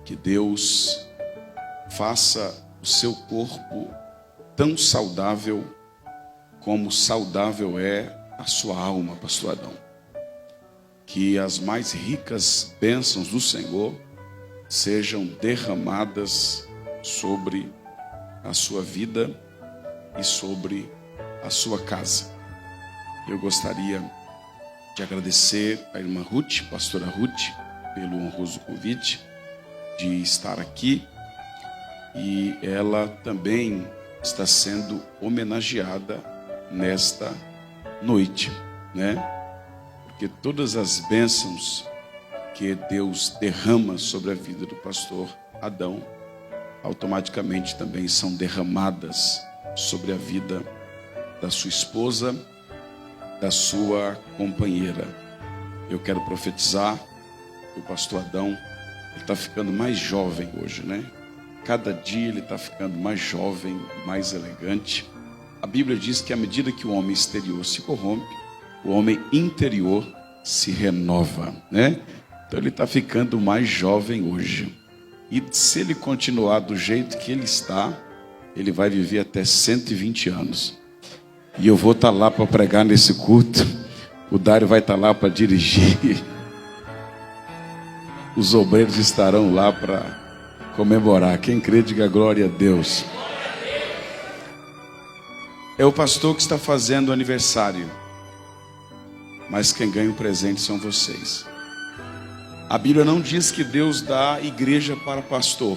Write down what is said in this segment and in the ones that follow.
Que Deus faça o seu corpo tão saudável como saudável é a sua alma, pastor Adão. Que as mais ricas bênçãos do Senhor sejam derramadas sobre a sua vida e sobre a sua casa. Eu gostaria de agradecer a irmã Ruth, pastora Ruth, pelo honroso convite de estar aqui. E ela também está sendo homenageada nesta noite, né? Porque todas as bênçãos que Deus derrama sobre a vida do pastor Adão, automaticamente também são derramadas sobre a vida da sua esposa, da sua companheira. Eu quero profetizar que o pastor Adão está ficando mais jovem hoje, né? Cada dia ele está ficando mais jovem, mais elegante. A Bíblia diz que à medida que o homem exterior se corrompe, o homem interior se renova, né? Então ele está ficando mais jovem hoje. E se ele continuar do jeito que ele está, ele vai viver até 120 anos. E eu vou estar lá para pregar nesse culto. O Dário vai estar lá para dirigir. Os obreiros estarão lá para comemorar. Quem crê, diga glória a Deus. É o pastor que está fazendo aniversário, mas quem ganha o presente são vocês. A Bíblia não diz que Deus dá igreja para pastor,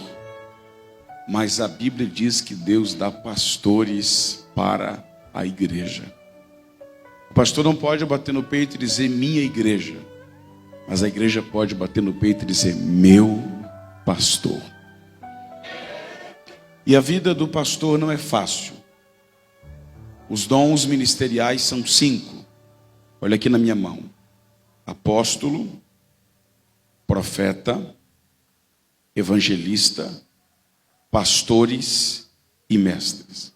mas a Bíblia diz que Deus dá pastores para a igreja. O pastor não pode bater no peito e dizer minha igreja, mas a igreja pode bater no peito e dizer meu pastor. E a vida do pastor não é fácil. Os dons ministeriais são 5. Olha aqui na minha mão: apóstolo, profeta, evangelista, pastores e mestres.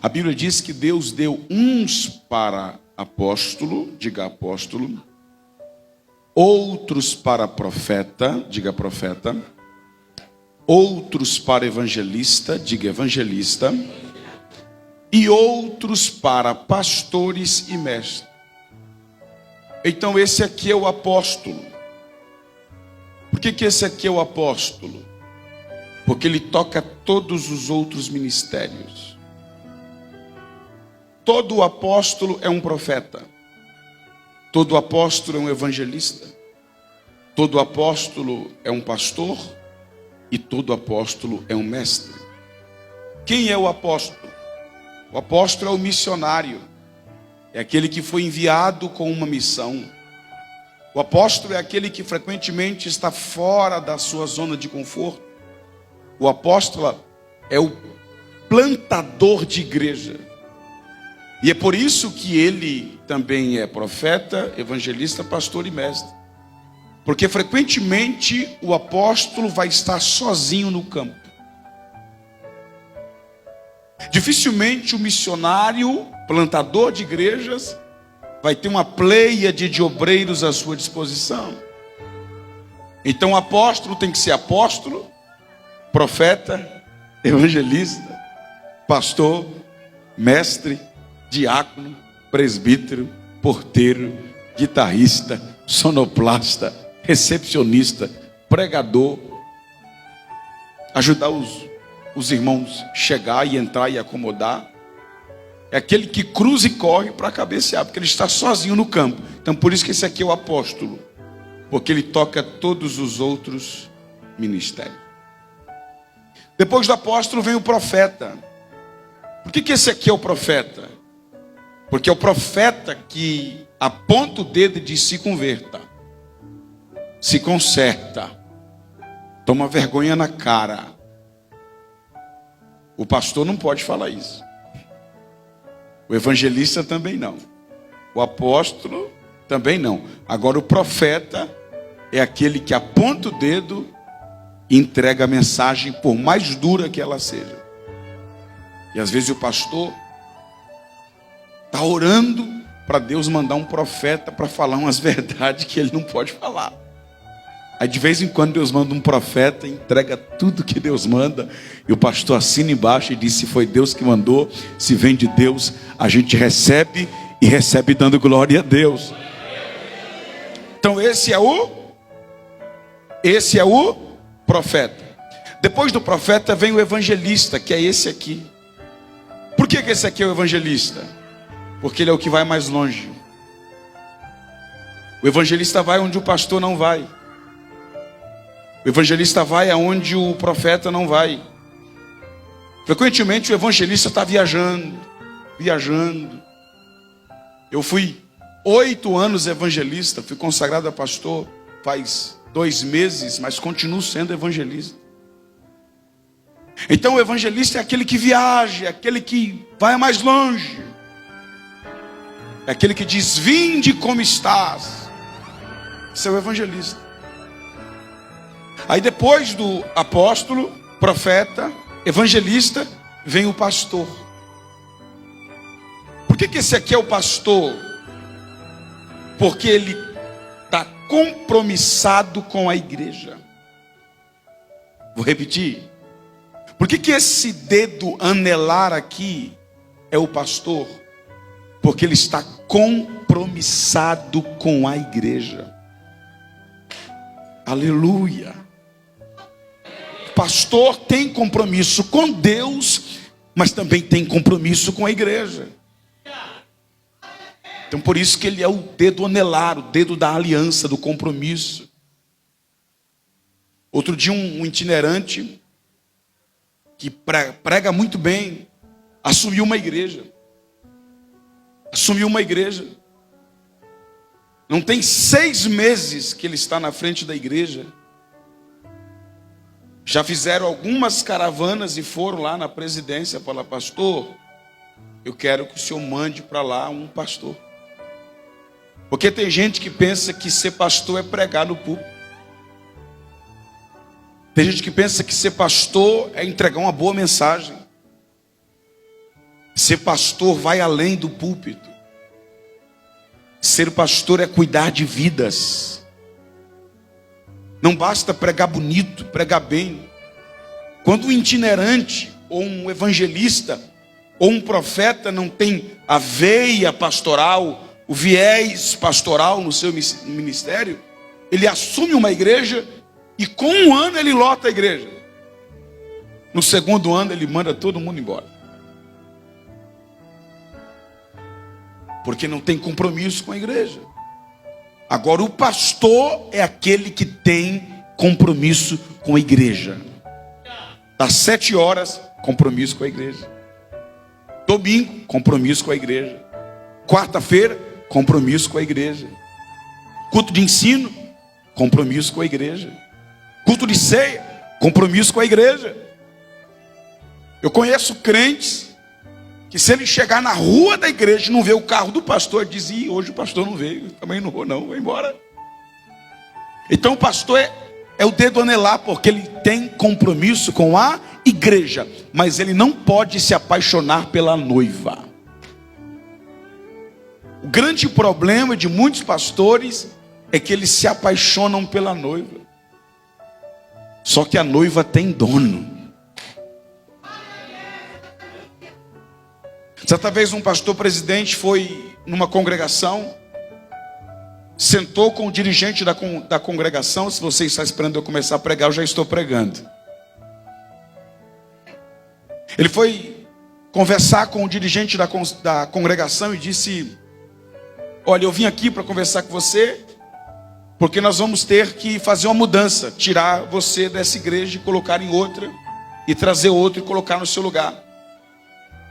A Bíblia diz que Deus deu uns para apóstolo, diga apóstolo, outros para profeta, diga profeta, outros para evangelista, diga evangelista, e outros para pastores e mestres. Então esse aqui é o apóstolo. Por que esse aqui é o apóstolo? Porque ele toca todos os outros ministérios. Todo apóstolo é um profeta. Todo apóstolo é um evangelista. Todo apóstolo é um pastor. E todo apóstolo é um mestre. Quem é o apóstolo? O apóstolo é o missionário. É aquele que foi enviado com uma missão. O apóstolo é aquele que frequentemente está fora da sua zona de conforto. O apóstolo é o plantador de igreja. E é por isso que ele também é profeta, evangelista, pastor e mestre. Porque frequentemente o apóstolo vai estar sozinho no campo. Dificilmente o missionário, plantador de igrejas, vai ter uma pleiade de obreiros à sua disposição. Então o apóstolo tem que ser apóstolo, profeta, evangelista, pastor, mestre, diácono, presbítero, porteiro, guitarrista, sonoplasta, recepcionista, pregador, ajudar os irmãos chegar e entrar e acomodar. É aquele que cruza e corre para cabecear, porque ele está sozinho no campo. Então por isso que esse aqui é o apóstolo, porque ele toca todos os outros ministérios. Depois do apóstolo vem o profeta. Por que esse aqui é o profeta? Porque é o profeta que aponta o dedo e diz: se converta, se conserta, toma vergonha na cara. O pastor não pode falar isso. O evangelista também não. O apóstolo também não. Agora o profeta é aquele que aponta o dedo e entrega a mensagem, por mais dura que ela seja. E às vezes o pastor está orando para Deus mandar um profeta para falar umas verdades que ele não pode falar. Aí de vez em quando Deus manda um profeta, entrega tudo que Deus manda, e o pastor assina embaixo e diz: se foi Deus que mandou, se vem de Deus, a gente recebe, e recebe dando glória a Deus. Então esse é o profeta. Depois do profeta vem o evangelista, que é esse aqui. Por que esse aqui é o evangelista? Porque ele é o que vai mais longe. O evangelista vai onde o pastor não vai. O evangelista vai aonde o profeta não vai. Frequentemente o evangelista está viajando. Eu fui 8 anos evangelista, fui consagrado a pastor faz 2 meses, mas continuo sendo evangelista. Então o evangelista é aquele que viaja, é aquele que vai mais longe. É aquele que diz: vinde como estás. Esse é o evangelista. Aí depois do apóstolo, profeta, evangelista, vem o pastor. Por que esse aqui é o pastor? Porque ele está compromissado com a igreja. Vou repetir. Por que esse dedo anelar aqui é o pastor? Porque ele está compromissado com a igreja. Aleluia. O pastor tem compromisso com Deus, mas também tem compromisso com a igreja. Então por isso que ele é o dedo anelar, o dedo da aliança, do compromisso. Outro dia um itinerante que prega muito bem, assumiu uma igreja. Não tem 6 meses que ele está na frente da igreja. Já fizeram algumas caravanas e foram lá na presidência falar: pastor, eu quero que o senhor mande para lá um pastor. Porque tem gente que pensa que ser pastor é pregar no púlpito. Tem gente que pensa que ser pastor é entregar uma boa mensagem. Ser pastor vai além do púlpito. Ser pastor é cuidar de vidas. Não basta pregar bonito, pregar bem. Quando um itinerante, ou um evangelista, ou um profeta não tem a veia pastoral, o viés pastoral no seu ministério, ele assume uma igreja e com 1 ano ele lota a igreja. No 2º ano ele manda todo mundo embora. Porque não tem compromisso com a igreja. Agora o pastor é aquele que tem compromisso com a igreja. Das 7 horas, compromisso com a igreja. Domingo, compromisso com a igreja. Quarta-feira, compromisso com a igreja. Culto de ensino, compromisso com a igreja. Culto de ceia, compromisso com a igreja. Eu conheço crentes que se ele chegar na rua da igreja e não ver o carro do pastor, diz: ih, hoje o pastor não veio, também não vou não, vai embora. Então o pastor é o dedo anelar, porque ele tem compromisso com a igreja, mas ele não pode se apaixonar pela noiva. O grande problema de muitos pastores é que eles se apaixonam pela noiva. Só que a noiva tem dono. Certa vez um pastor presidente foi numa congregação, sentou com o dirigente da congregação. Se você está esperando eu começar a pregar, eu já estou pregando. Ele foi conversar com o dirigente da congregação e disse: olha, eu vim aqui para conversar com você, porque nós vamos ter que fazer uma mudança, tirar você dessa igreja e colocar em outra, e trazer outro e colocar no seu lugar.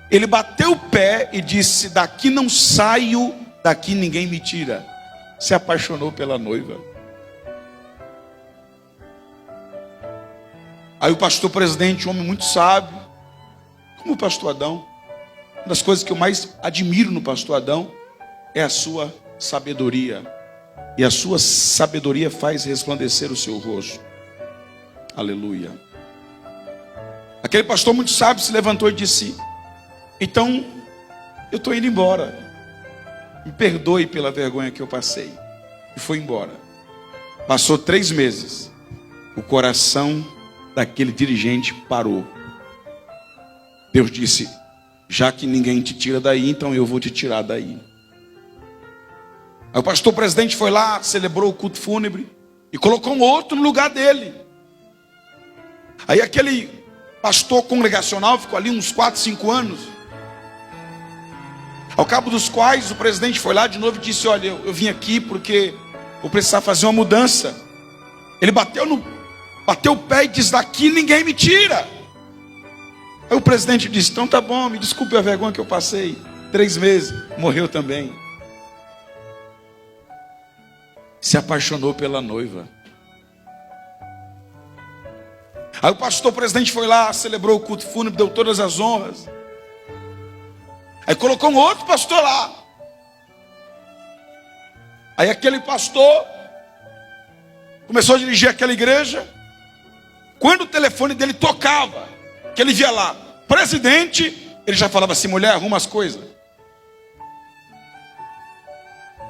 Ele bateu o pé e disse: daqui não saio, daqui ninguém me tira. Se apaixonou pela noiva. Aí o pastor presidente, um homem muito sábio, como o pastor Adão, uma das coisas que eu mais admiro no pastor Adão é a sua sabedoria. E a sua sabedoria faz resplandecer o seu rosto. Aleluia. Aquele pastor muito sábio se levantou e disse: então, eu estou indo embora. Me perdoe pela vergonha que eu passei. E foi embora. Passou 3 meses. O coração daquele dirigente parou. Deus disse: já que ninguém te tira daí, então eu vou te tirar daí. Aí o pastor presidente foi lá, celebrou o culto fúnebre e colocou um outro no lugar dele. Aí aquele pastor congregacional ficou ali uns 4, 5 anos. Ao cabo dos quais o presidente foi lá de novo e disse: olha, eu vim aqui porque vou precisar fazer uma mudança. Ele bateu o pé e disse: daqui ninguém me tira. Aí o presidente disse: então tá bom, me desculpe a vergonha que eu passei. 3 meses, morreu também. Se apaixonou pela noiva. Aí o pastor presidente foi lá, celebrou o culto fúnebre, deu todas as honras. Aí colocou um outro pastor lá. Aí aquele pastor começou a dirigir aquela igreja. Quando o telefone dele tocava, que ele via lá, presidente, ele já falava assim: mulher, arruma as coisas.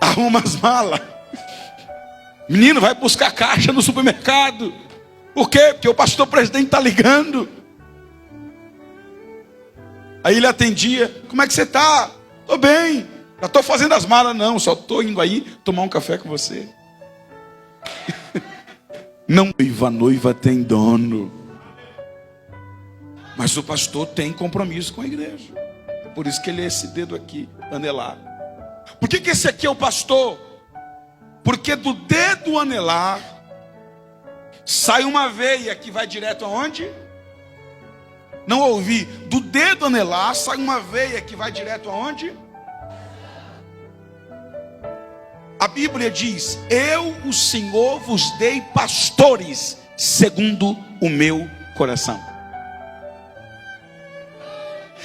Arruma as malas. Menino, vai buscar caixa no supermercado. Por quê? Porque o pastor presidente está ligando. Aí ele atendia: como é que você está? Estou bem. Já estou fazendo as malas. Não, só estou indo aí tomar um café com você. Não, noiva tem dono. Mas o pastor tem compromisso com a igreja. Por isso que ele é esse dedo aqui, anelar. Por que esse aqui é o pastor? Porque do dedo anelar sai uma veia que vai direto aonde? Não ouvi. Do dedo anelar sai uma veia que vai direto aonde? A Bíblia diz: eu, o Senhor, vos dei pastores segundo o meu coração.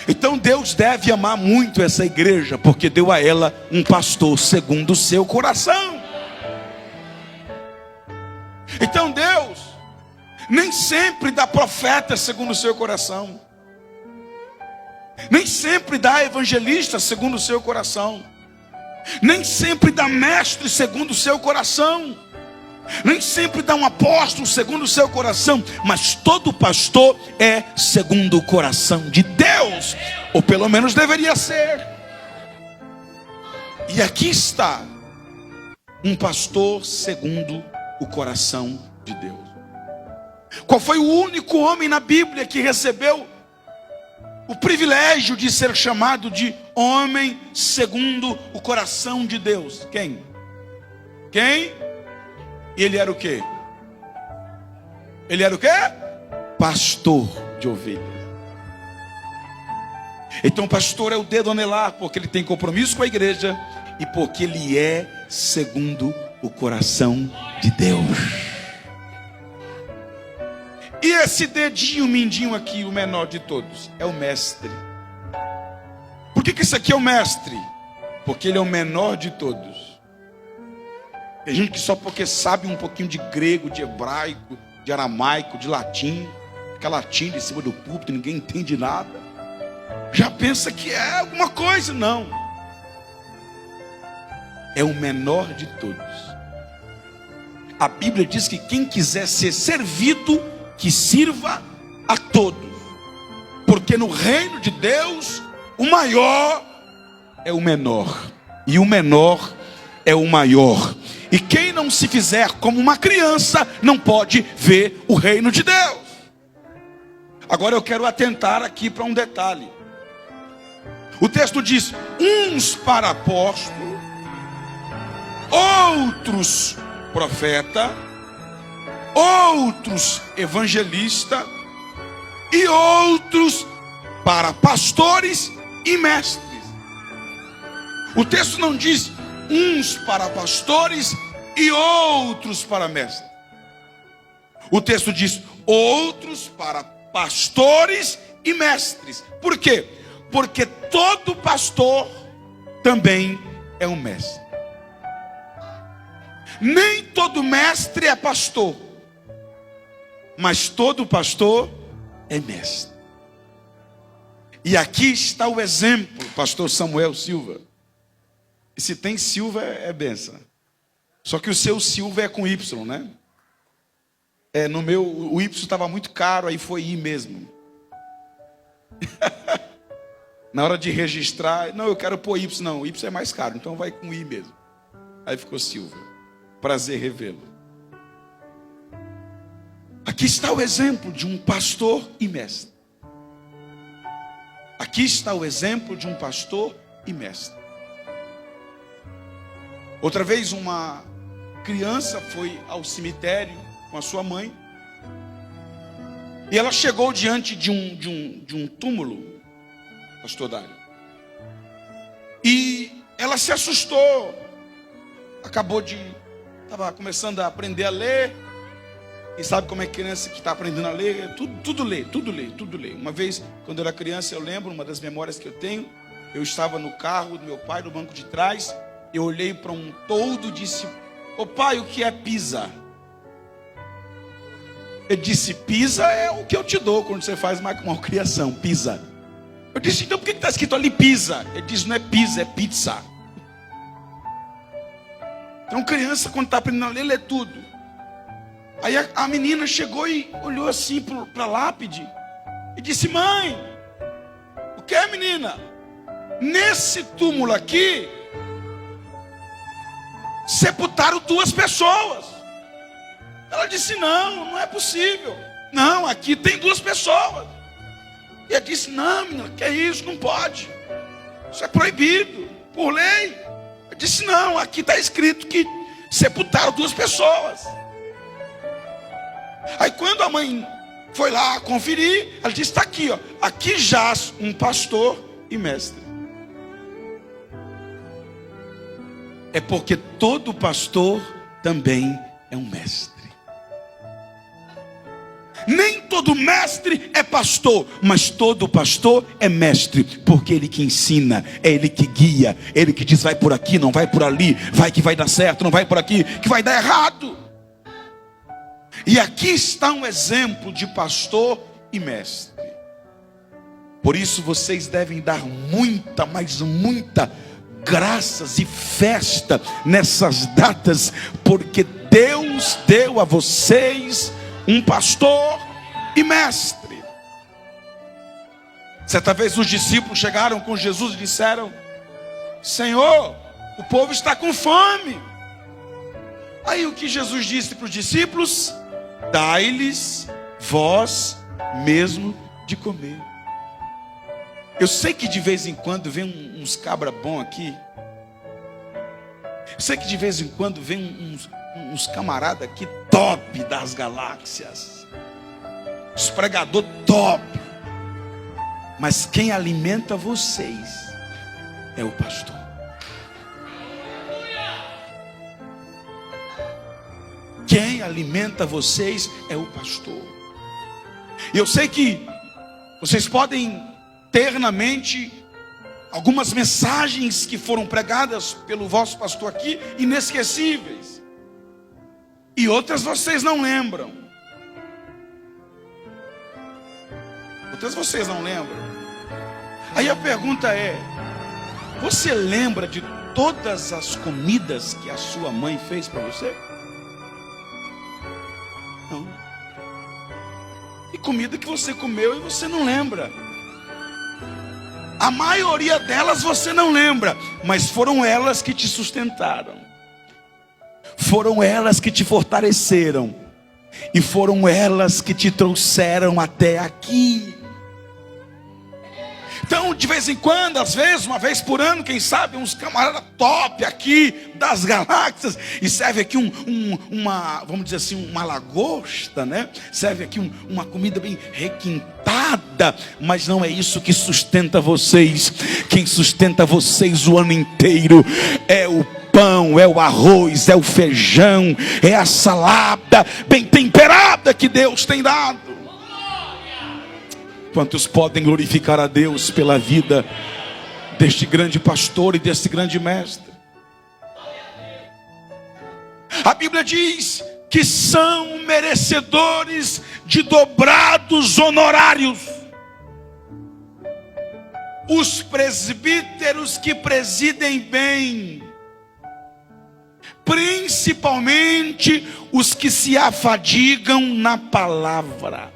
Então Deus deve amar muito essa igreja, porque deu a ela um pastor segundo o seu coração. Então Deus nem sempre dá profeta segundo o seu coração, nem sempre dá evangelista segundo o seu coração, nem sempre dá mestre segundo o seu coração, nem sempre dá um apóstolo segundo o seu coração, mas todo pastor é segundo o coração de Deus, ou pelo menos deveria ser. E aqui está um pastor segundo o coração de Deus. Qual foi o único homem na Bíblia que recebeu o privilégio de ser chamado de homem segundo o coração de Deus? Quem? Quem? Ele era o quê? Ele era o quê? Pastor de ovelhas. Então o pastor é o dedo anelar, porque ele tem compromisso com a igreja e porque ele é segundo o coração de Deus. E esse dedinho mindinho aqui, o menor de todos, é o mestre. Por que isso aqui é o mestre? Porque ele é o menor de todos. Tem gente que só porque sabe um pouquinho de grego, de hebraico, de aramaico, de latim, fica latindo em cima do púlpito, ninguém entende nada, já pensa que é alguma coisa. Não. É o menor de todos. A Bíblia diz que quem quiser ser servido, que sirva a todos. Porque no reino de Deus, o maior é o menor, e o menor é o maior. E quem não se fizer como uma criança, não pode ver o reino de Deus. Agora eu quero atentar aqui para um detalhe. O texto diz: uns para apóstolo, outros profeta, outros evangelista e outros para pastores e mestres. O texto não diz uns para pastores e outros para mestres. O texto diz outros para pastores e mestres. Por quê? Porque todo pastor também é um mestre. Nem todo mestre é pastor, mas todo pastor é mestre. E aqui está o exemplo, pastor Samuel Silva. E se tem Silva, é benção. Só que o seu Silva é com Y, né? No meu, o Y estava muito caro, aí foi I mesmo. Na hora de registrar, não, eu quero pôr Y, não, o Y é mais caro, então vai com I mesmo. Aí ficou Silva. Prazer revê-lo. Aqui está o exemplo de um pastor e mestre. Aqui está o exemplo de um pastor e mestre. Outra vez uma criança foi ao cemitério com a sua mãe. E ela chegou diante de um túmulo, pastor Dário. E ela se assustou. Estava começando a aprender a ler. E sabe como é criança que está aprendendo a ler? Tudo lê. Uma vez, quando eu era criança, eu lembro, uma das memórias que eu tenho, eu estava no carro do meu pai, no banco de trás, eu olhei para um toldo e disse: ô pai, o que é pisa? Ele disse: pisa é o que eu te dou quando você faz uma criação, pisa. Eu disse: então por que está escrito ali pisa? Ele disse: não é pisa, é pizza. Então criança, quando está aprendendo a ler, lê tudo. Aí a menina chegou e olhou assim para a lápide e disse: mãe, o que é, menina? Nesse túmulo aqui sepultaram 2 pessoas. Ela disse: não é possível. Não, aqui tem 2 pessoas. E ela disse: não, menina, que é isso? Não pode. Isso é proibido por lei. Eu disse: não, aqui está escrito que sepultaram 2 pessoas. Aí quando a mãe foi lá conferir, ela disse: está aqui, ó, aqui jaz um pastor e mestre. É porque todo pastor também é um mestre. Nem todo mestre é pastor, mas todo pastor é mestre, porque ele que ensina, é ele que guia, ele que diz: vai por aqui, não vai por ali, vai que vai dar certo, não vai por aqui, que vai dar errado. E aqui está um exemplo de pastor e mestre. Por isso vocês devem dar muita, mas muita graças e festa nessas datas, porque Deus deu a vocês um pastor e mestre. Certa vez os discípulos chegaram com Jesus e disseram: Senhor, o povo está com fome. Aí o que Jesus disse para os discípulos? Dai-lhes vós mesmo de comer. Eu sei que de vez em quando vem uns cabra bom aqui. Eu sei que de vez em quando vem uns camarada aqui top das galáxias. Os pregador top. Mas quem alimenta vocês é o pastor. Quem alimenta vocês é o pastor. E eu sei que vocês podem ter na mente algumas mensagens que foram pregadas pelo vosso pastor aqui, inesquecíveis. E outras vocês não lembram. Outras vocês não lembram. Aí a pergunta é: você lembra de todas as comidas que a sua mãe fez para você? Não. E comida que você comeu e você não lembra. A maioria delas você não lembra, mas foram elas que te sustentaram. Foram elas que te fortaleceram. E foram elas que te trouxeram até aqui. Então, de vez em quando, às vezes, uma vez por ano, quem sabe, uns camaradas top aqui das galáxias, e serve aqui uma, vamos dizer assim, uma lagosta, né? Serve aqui uma comida bem requintada, mas não é isso que sustenta vocês. Quem sustenta vocês o ano inteiro é o pão, é o arroz, é o feijão, é a salada bem temperada que Deus tem dado. Quantos podem glorificar a Deus pela vida deste grande pastor e deste grande mestre? A Bíblia diz que são merecedores de dobrados honorários os presbíteros que presidem bem, principalmente os que se afadigam na palavra.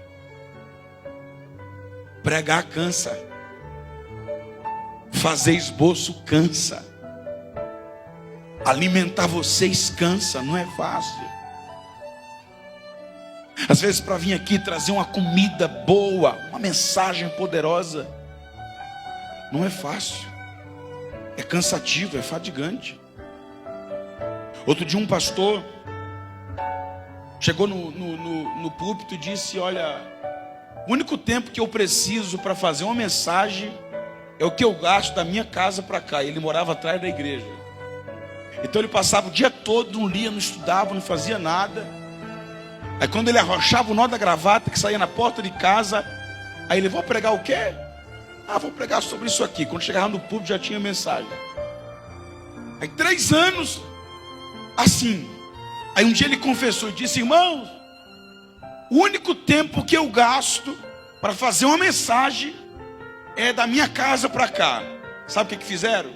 Pregar cansa, fazer esboço cansa, alimentar vocês cansa, não é fácil. Às vezes para vir aqui trazer uma comida boa, uma mensagem poderosa, não é fácil, é cansativo, é fadigante. Outro dia um pastor chegou no púlpito e disse: olha, o único tempo que eu preciso para fazer uma mensagem é o que eu gasto da minha casa para cá. Ele morava atrás da igreja. Então ele passava o dia todo, não lia, não estudava, não fazia nada. Aí quando ele arrochava o nó da gravata que saía na porta de casa, aí ele: vou pregar o quê? Vou pregar sobre isso aqui. Quando chegava no púlpito já tinha mensagem. Aí 3 anos assim. Aí um dia ele confessou e disse: irmãos, o único tempo que eu gasto para fazer uma mensagem é da minha casa para cá. Sabe o que fizeram?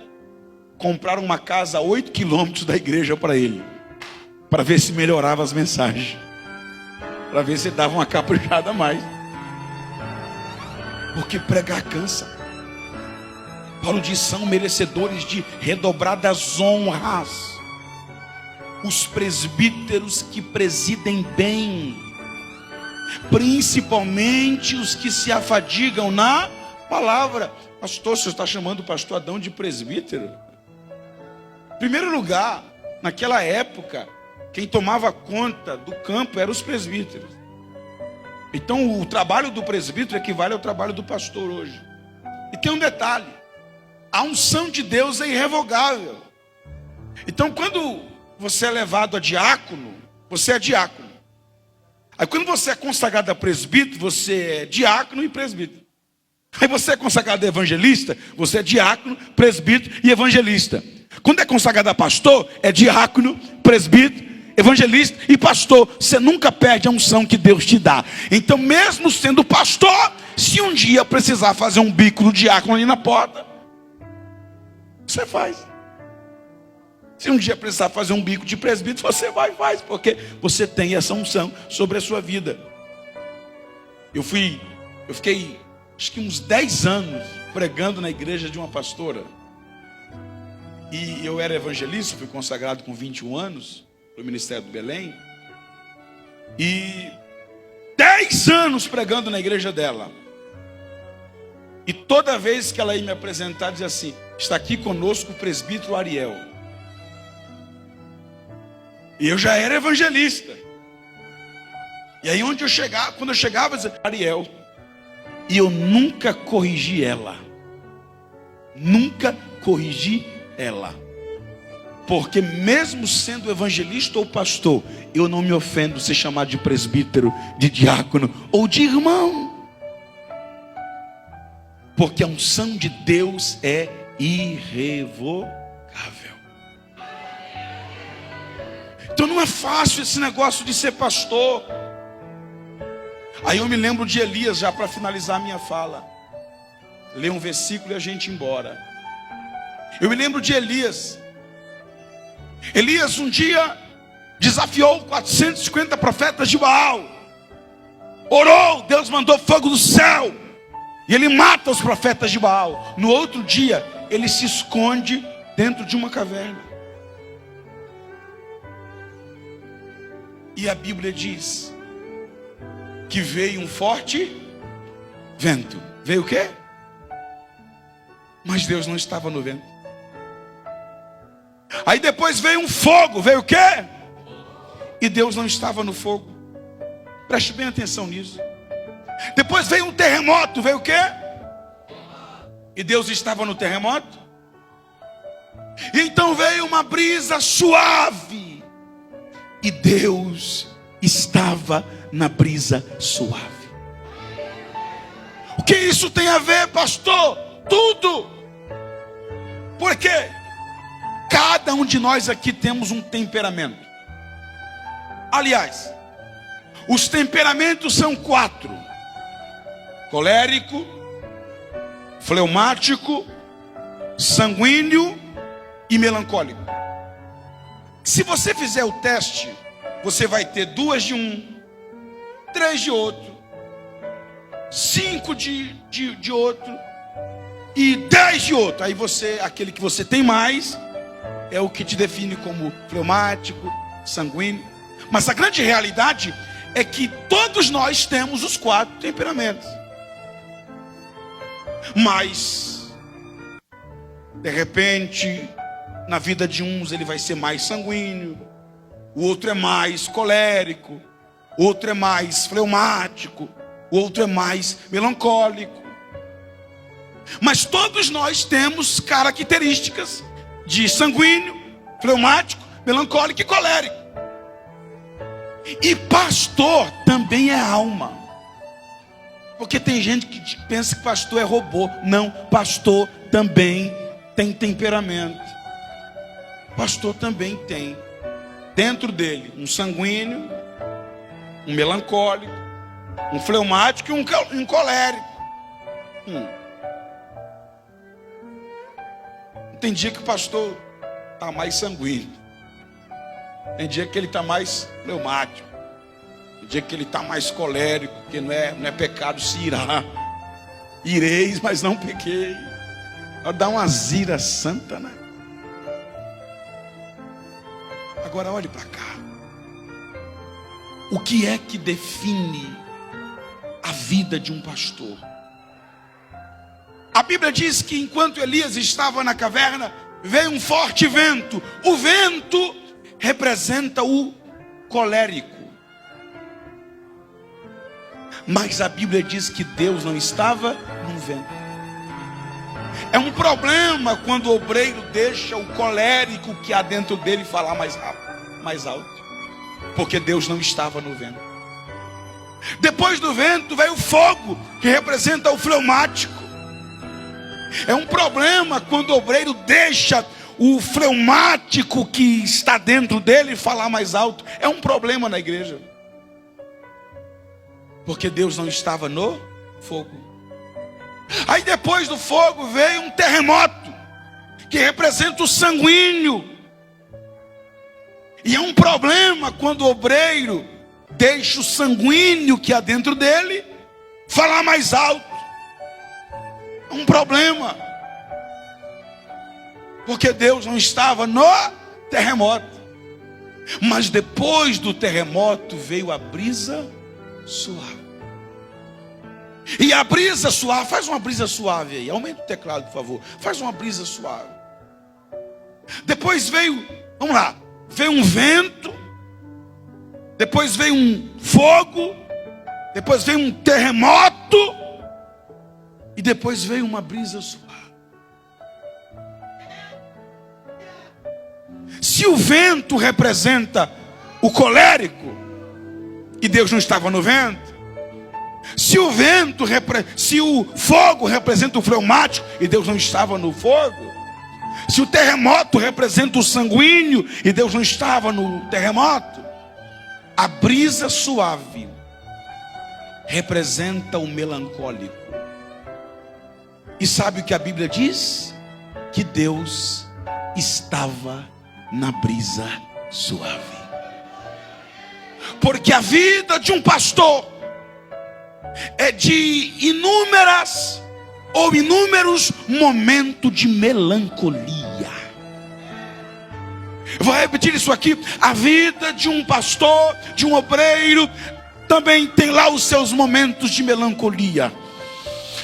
Compraram uma casa a 8 quilômetros da igreja para ele, para ver se melhorava as mensagens, para ver se dava uma caprichada a mais, porque pregar cansa. Paulo diz: são merecedores de redobradas honras os presbíteros que presidem bem, principalmente os que se afadigam na palavra. Pastor, o senhor está chamando o pastor Adão de presbítero? Em primeiro lugar, naquela época, quem tomava conta do campo eram os presbíteros. Então o trabalho do presbítero equivale ao trabalho do pastor hoje. E tem um detalhe: a unção de Deus é irrevogável. Então quando você é levado a diácono, você é diácono. Aí quando você é consagrado a presbítero, você é diácono e presbítero. Aí você é consagrado a evangelista, você é diácono, presbítero e evangelista. Quando é consagrado a pastor, é diácono, presbítero, evangelista e pastor. Você nunca perde a unção que Deus te dá. Então mesmo sendo pastor, se um dia precisar fazer um bico do diácono ali na porta, você faz. Se um dia precisar fazer um bico de presbítero, você vai e faz, porque você tem essa unção sobre a sua vida. Eu fiquei acho que uns 10 anos pregando na igreja de uma pastora. E eu era evangelista, fui consagrado com 21 anos para o Ministério do Belém. E 10 anos pregando na igreja dela. E toda vez que ela ia me apresentar, dizia assim: está aqui conosco o presbítero Ariel. E eu já era evangelista. E aí onde eu chegava, quando eu chegava, eu dizia: Ariel. E eu nunca corrigi ela. Nunca corrigi ela. Porque mesmo sendo evangelista ou pastor, eu não me ofendo ser chamado de presbítero, de diácono ou de irmão. Porque a unção de Deus é irrevogável. Então não é fácil esse negócio de ser pastor. Aí eu me lembro de Elias, já para finalizar a minha fala. Ler um versículo e a gente ir embora. Eu me lembro de Elias. Elias um dia desafiou 450 profetas de Baal. Orou, Deus mandou fogo do céu. E ele mata os profetas de Baal. No outro dia, ele se esconde dentro de uma caverna. E a Bíblia diz que veio um forte vento. Veio o quê? Mas Deus não estava no vento. Aí depois veio um fogo. Veio o quê? E Deus não estava no fogo. Preste bem atenção nisso. Depois veio um terremoto. Veio o quê? E Deus estava no terremoto. E então veio uma brisa suave. E Deus estava na brisa suave. O que isso tem a ver, pastor? Tudo. Porque cada um de nós aqui temos um temperamento. Aliás, os temperamentos são 4: colérico, fleumático, sanguíneo e melancólico. Se você fizer o teste, você vai ter 2 de um, 3 de outro, 5 de outro e 10 de outro. Aí aquele que você tem mais é o que te define como fleumático, sanguíneo. Mas a grande realidade é que todos nós temos os 4 temperamentos. Mas de repente, na vida de uns ele vai ser mais sanguíneo, o outro é mais colérico, o outro é mais fleumático, o outro é mais melancólico. Mas todos nós temos características de sanguíneo, fleumático, melancólico e colérico. E pastor também é alma. Porque tem gente que pensa que pastor é robô. Não, pastor também tem temperamento. Pastor também tem dentro dele um sanguíneo, um melancólico, um fleumático e um colérico. Tem dia que o pastor está mais sanguíneo, tem dia que ele está mais fleumático, tem dia que ele está mais colérico, porque não é pecado se irar. Ireis, mas não pequei. Dá uma zira santa, né? Agora olhe para cá. O que é que define a vida de um pastor? A Bíblia diz que enquanto Elias estava na caverna, veio um forte vento. O vento representa o colérico. Mas a Bíblia diz que Deus não estava no vento. É um problema quando o obreiro deixa o colérico que há dentro dele falar mais rápido, mais alto. Porque Deus não estava no vento. Depois do vento veio o fogo, que representa o fleumático. É um problema quando o obreiro deixa o fleumático que está dentro dele falar mais alto. É um problema na igreja. Porque Deus não estava no fogo. Aí depois do fogo veio um terremoto, que representa o sanguíneo. E é um problema quando o obreiro deixa o sanguíneo que há dentro dele falar mais alto. É um problema. Porque Deus não estava no terremoto. Mas depois do terremoto veio a brisa suave. E a brisa suave, faz uma brisa suave aí. Aumenta o teclado, por favor. Faz uma brisa suave. Depois veio, vamos lá. Veio um vento. Depois veio um fogo. Depois veio um terremoto. E depois veio uma brisa suave. Se o vento representa o colérico, e Deus não estava no vento. Se o fogo representa o fleumático, e Deus não estava no fogo. Se o terremoto representa o sanguíneo, e Deus não estava no terremoto. A brisa suave representa o melancólico. E sabe o que a Bíblia diz? Que Deus estava na brisa suave. Porque a vida de um pastor é de inúmeros momentos de melancolia. Eu vou repetir isso aqui. A vida de um pastor, de um obreiro, também tem lá os seus momentos de melancolia.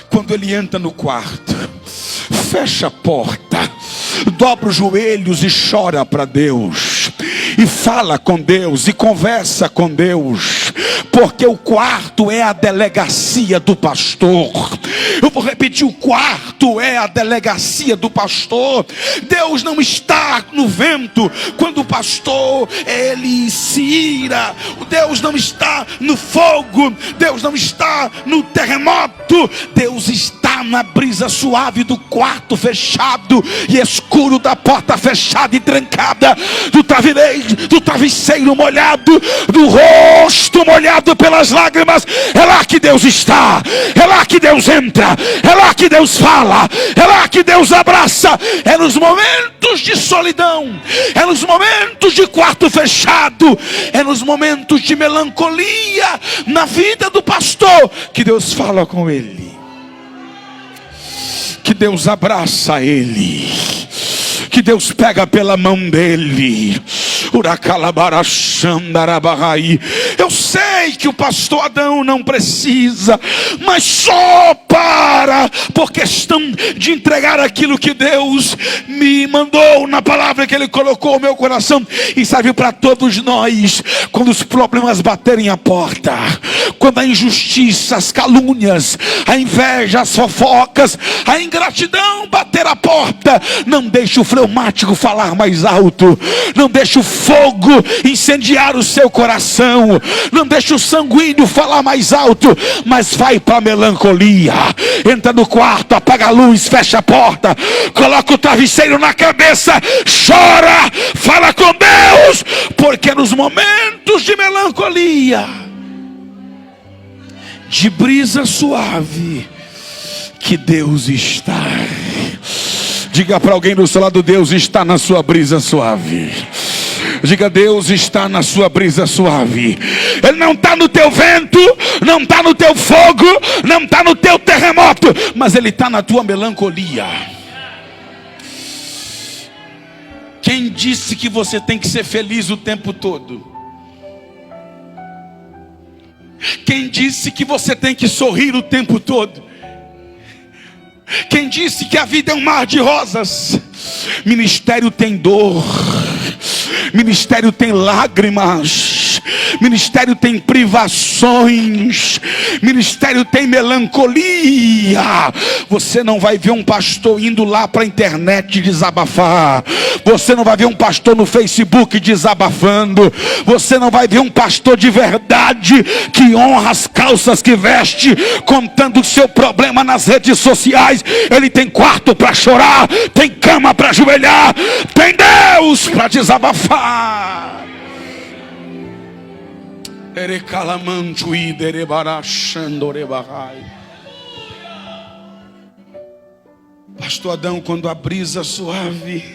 Quando ele entra no quarto, fecha a porta, dobra os joelhos e chora para Deus, e fala com Deus, e conversa com Deus, porque o quarto é a delegacia do pastor. Eu vou repetir, o quarto é a delegacia do pastor. Deus não está no vento quando o pastor ele se ira. Deus não está no fogo. Deus não está no terremoto. Deus está na brisa suave do quarto fechado e escuro, da porta fechada e trancada, do travesseiro molhado, do rosto molhado pelas lágrimas. É lá que Deus está, é lá que Deus entra, é lá que Deus fala, é lá que Deus abraça. É nos momentos de solidão, é nos momentos de quarto fechado, é nos momentos de melancolia na vida do pastor que Deus fala com ele, que Deus abraça ele, que Deus pega pela mão dele. Eu sei que o pastor Adão não precisa, mas só para por questão de entregar aquilo que Deus me mandou na palavra que Ele colocou no meu coração. E serve para todos nós. Quando os problemas baterem a porta, quando a injustiça, as calúnias, a inveja, as fofocas, a ingratidão bater a porta, não deixe o fleumático falar mais alto, não deixe o fogo incendiar o seu coração, não deixe o sanguíneo falar mais alto, mas vai para a melancolia. Entra no quarto, apaga a luz, fecha a porta, coloca o travesseiro na cabeça, chora, fala com Deus, porque nos momentos de melancolia, de brisa suave, que Deus está. Diga para alguém do seu lado: Deus está na sua brisa suave. Diga: Deus está na sua brisa suave. Ele não está no teu vento, não está no teu fogo, não está no teu terremoto, mas Ele está na tua melancolia. Quem disse que você tem que ser feliz o tempo todo? Quem disse que você tem que sorrir o tempo todo? Quem disse que a vida é um mar de rosas? Ministério tem dor, ministério tem lágrimas, ministério tem privações, ministério tem melancolia. Você não vai ver um pastor indo lá para a internet desabafar, você não vai ver um pastor no Facebook desabafando, você não vai ver um pastor de verdade que honra as calças que veste, contando o seu problema nas redes sociais. Ele tem quarto para chorar, tem cama para ajoelhar, tem Deus para desabafar. Pastor Adão, quando a brisa suave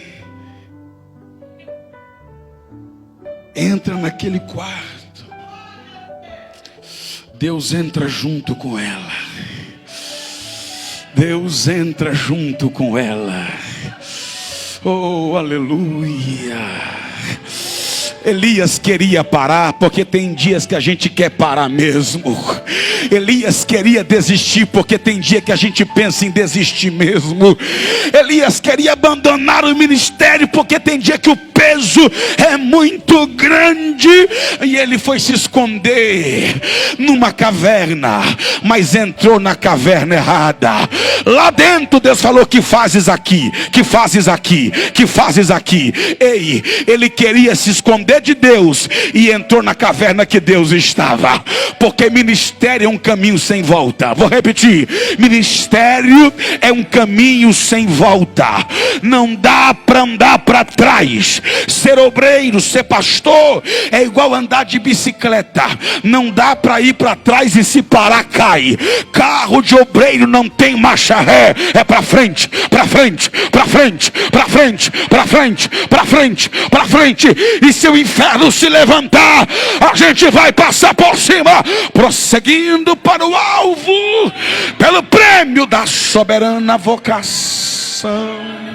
entra naquele quarto, Deus entra junto com ela. Deus entra junto com ela. Oh, aleluia. Elias queria parar, porque tem dias que a gente quer parar mesmo. Elias queria desistir, porque tem dia que a gente pensa em desistir mesmo. Elias queria abandonar o ministério, porque tem dia que o peso é muito grande. E ele foi se esconder numa caverna, mas entrou na caverna errada. Lá dentro Deus falou: que fazes aqui? Que fazes aqui? Que fazes aqui? Ei, ele queria se esconder de Deus e entrou na caverna que Deus estava. Porque ministério é um caminho sem volta. Vou repetir: ministério é um caminho sem volta. Não dá para andar para trás. Ser obreiro, ser pastor é igual andar de bicicleta. Não dá para ir para trás e se parar cai. Carro de obreiro não tem marcha ré, é para frente, para frente, para frente, para frente, para frente, para frente, para frente. E se o inferno se levantar, a gente vai passar por cima, prosseguindo para o alvo, pelo prêmio da soberana vocação.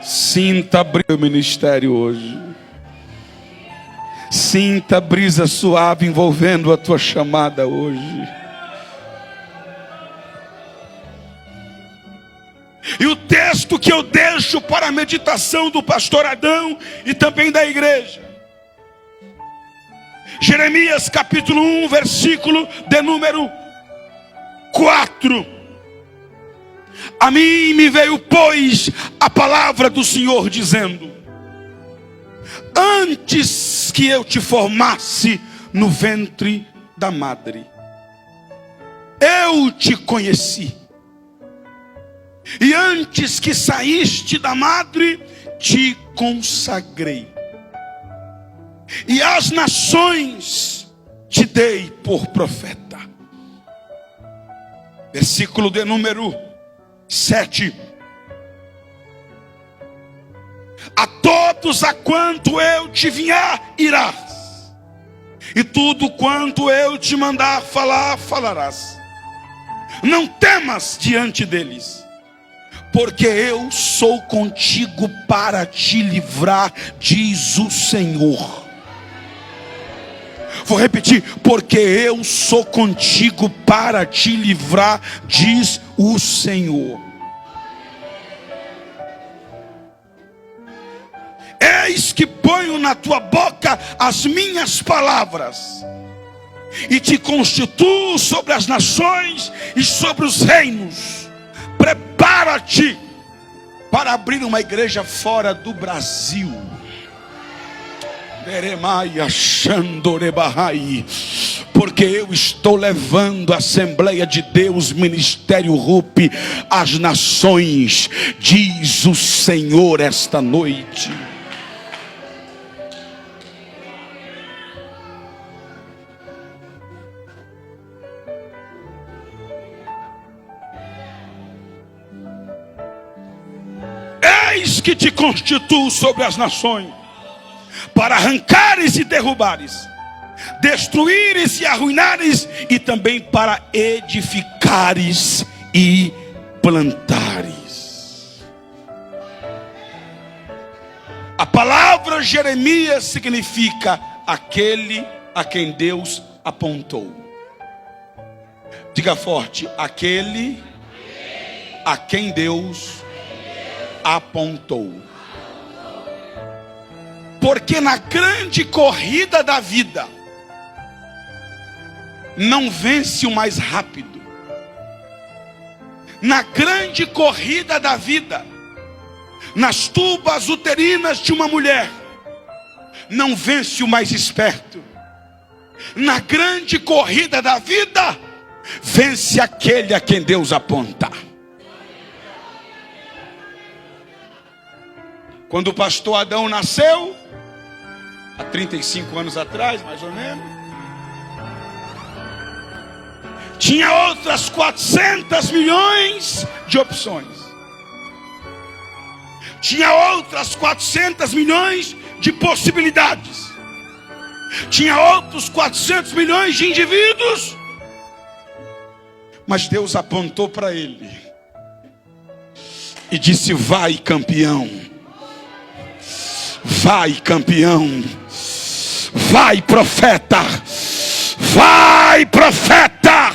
Sinta o ministério hoje. Sinta a brisa suave envolvendo a tua chamada hoje. E o texto que eu deixo para a meditação do pastor Adão e também da igreja, Jeremias capítulo 1, versículo de número 4. A mim me veio, pois, a palavra do Senhor dizendo: antes que eu te formasse no ventre da madre, eu te conheci. E antes que saíste da madre, te consagrei. E às nações te dei por profeta. Versículo de número 7. A todos a quanto eu te vier irás, e tudo quanto eu te mandar falar, falarás. Não temas diante deles, porque eu sou contigo para te livrar, diz o Senhor. Vou repetir: porque eu sou contigo para te livrar, diz o Senhor. Eis que ponho na tua boca as minhas palavras, e te constituo sobre as nações e sobre os reinos. Prepara-te para abrir uma igreja fora do Brasil. Porque eu estou levando a Assembleia de Deus, Ministério RUP, às nações, diz o Senhor esta noite. Eis que te constituo sobre as nações, para arrancares e derrubares, destruíres e arruinares, e também para edificares e plantares. A palavra Jeremias significa aquele a quem Deus apontou. Diga forte: aquele a quem Deus apontou. Porque na grande corrida da vida, não vence o mais rápido. Na grande corrida da vida, nas tubas uterinas de uma mulher, não vence o mais esperto. Na grande corrida da vida, vence aquele a quem Deus aponta. Quando o pastor Adão nasceu, há 35 anos atrás, mais ou menos, tinha outras 400 milhões de opções. Tinha outras 400 milhões de possibilidades. Tinha outros 400 milhões de indivíduos. Mas Deus apontou para ele e disse: vai, campeão. Vai, campeão. Vai, profeta. Vai, profeta.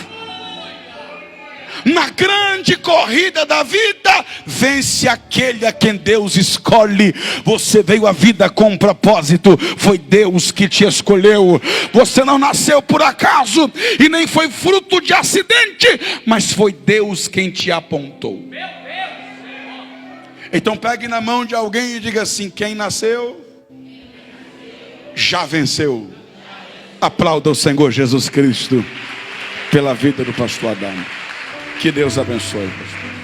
Na grande corrida da vida, vence aquele a quem Deus escolhe. Você veio à vida com um propósito. Foi Deus que te escolheu. Você não nasceu por acaso e nem foi fruto de acidente, mas foi Deus quem te apontou. Então pegue na mão de alguém e diga assim: quem nasceu já venceu. Aplauda o Senhor Jesus Cristo pela vida do pastor Adão. Que Deus abençoe, pastor.